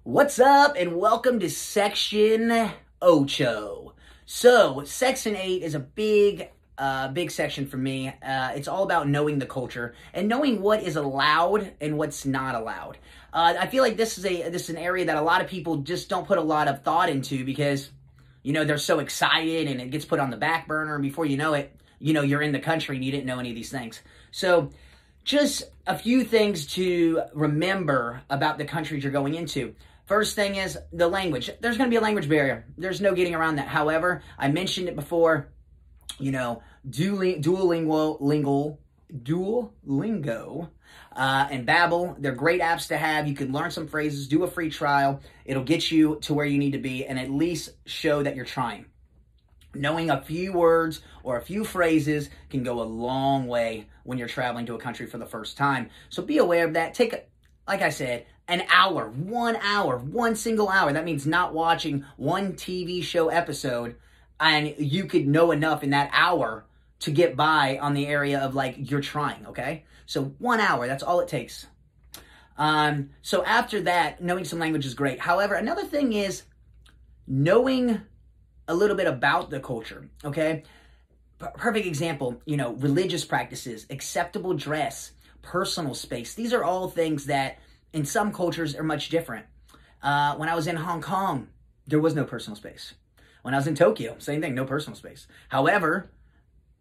What's up, and welcome to Section Ocho. So, Section 8 is a big section for me. It's all about knowing the culture and knowing what is allowed and what's not allowed. I feel like this is an area that a lot of people just don't put a lot of thought into because, they're so excited and it gets put on the back burner, and before you know it, you're in the country and you didn't know any of these things. So, just a few things to remember about the countries you're going into. First thing is the language. There's going to be a language barrier. There's no getting around that. However, I mentioned it before, Duolingo, and Babel, they're great apps to have. You can learn some phrases, do a free trial. It'll get you to where you need to be and at least show that you're trying. Knowing a few words or a few phrases can go a long way when you're traveling to a country for the first time. So be aware of that. Like I said, an hour, 1 hour, one single hour. That means not watching one TV show episode, and you could know enough in that hour to get by on the area of you're trying, okay? So 1 hour, that's all it takes. So after that, knowing some language is great. However, another thing is knowing a little bit about the culture, okay? Perfect example, religious practices, acceptable dress, personal space. These are all things that in some cultures are much different. When I was in Hong Kong, there was no personal space. When I was in Tokyo, same thing, no personal space. However,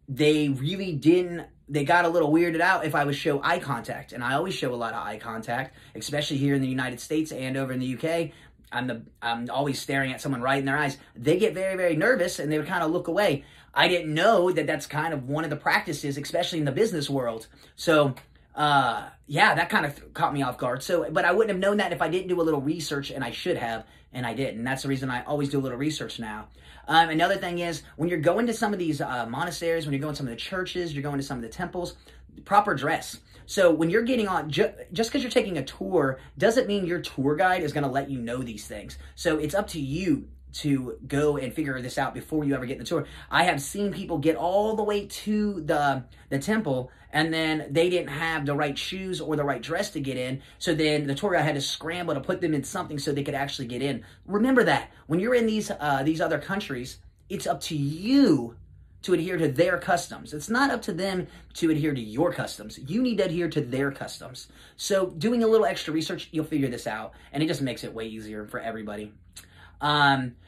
they got a little weirded out if I would show eye contact. And I always show a lot of eye contact, especially here in the United States and over in the UK. I'm always staring at someone right in their eyes. They get very, very nervous and they would kind of look away. I didn't know that that's kind of one of the practices, especially in the business world. So, that kind of caught me off guard. But I wouldn't have known that if I didn't do a little research, and I should have, and I didn't. And that's the reason I always do a little research now. Another thing is, when you're going to some of these monasteries, when you're going to some of the churches, you're going to some of the temples, proper dress. So when you're getting on, just because you're taking a tour doesn't mean your tour guide is going to let you know these things. So it's up to you to go and figure this out before you ever get in the tour. I have seen people get all the way to the temple, and then they didn't have the right shoes or the right dress to get in, so then the tour guide had to scramble to put them in something so they could actually get in. Remember that. When you're in these other countries, it's up to you to adhere to their customs. It's not up to them to adhere to your customs. You need to adhere to their customs. So doing a little extra research, you'll figure this out, and it just makes it way easier for everybody.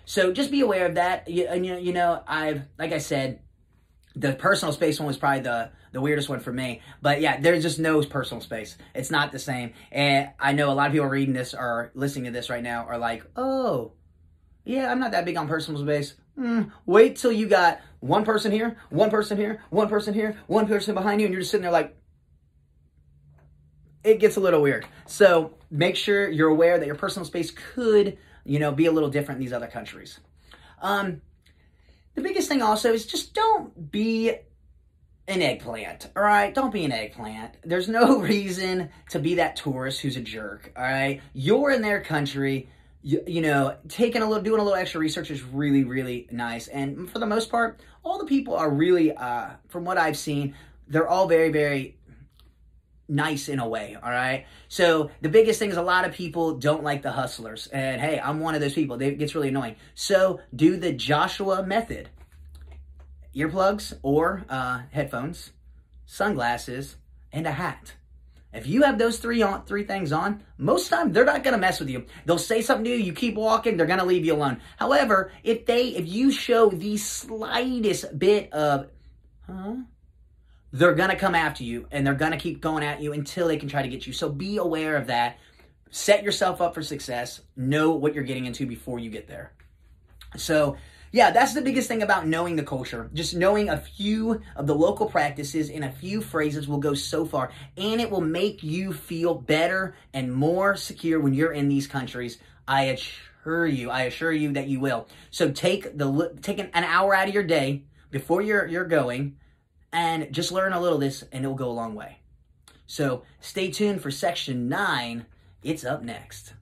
So just be aware of that. Like I said, the personal space one was probably the weirdest one for me. But yeah, there's just no personal space. It's not the same. And I know a lot of people reading this or listening to this right now are like, oh, yeah, I'm not that big on personal space. Wait till you got one person here, one person here, one person here, one person behind you, and you're just sitting there like, it gets a little weird. So make sure you're aware that your personal space could be a little different in these other countries. The biggest thing also is just don't be an eggplant, all right? Don't be an eggplant. There's no reason to be that tourist who's a jerk, all right? You're in their country, doing a little extra research is really, really nice. And for the most part, all the people are really, from what I've seen, they're all very, very nice in a way, all right? So the biggest thing is a lot of people don't like the hustlers. And hey, I'm one of those people. It gets really annoying. So do the Joshua method. Earplugs or headphones, sunglasses, and a hat. If you have those three things on, most of the time they're not going to mess with you. They'll say something to you, you keep walking, they're going to leave you alone. However, if you show the slightest bit of, they're going to come after you, and they're going to keep going at you until they can try to get you. So be aware of that. Set yourself up for success. Know what you're getting into before you get there. So, yeah, that's the biggest thing about knowing the culture. Just knowing a few of the local practices and a few phrases will go so far, and it will make you feel better and more secure when you're in these countries. I assure you that you will. So take an hour out of your day before you're going, and just learn a little of this, and it'll go a long way. So stay tuned for Section 9. It's up next.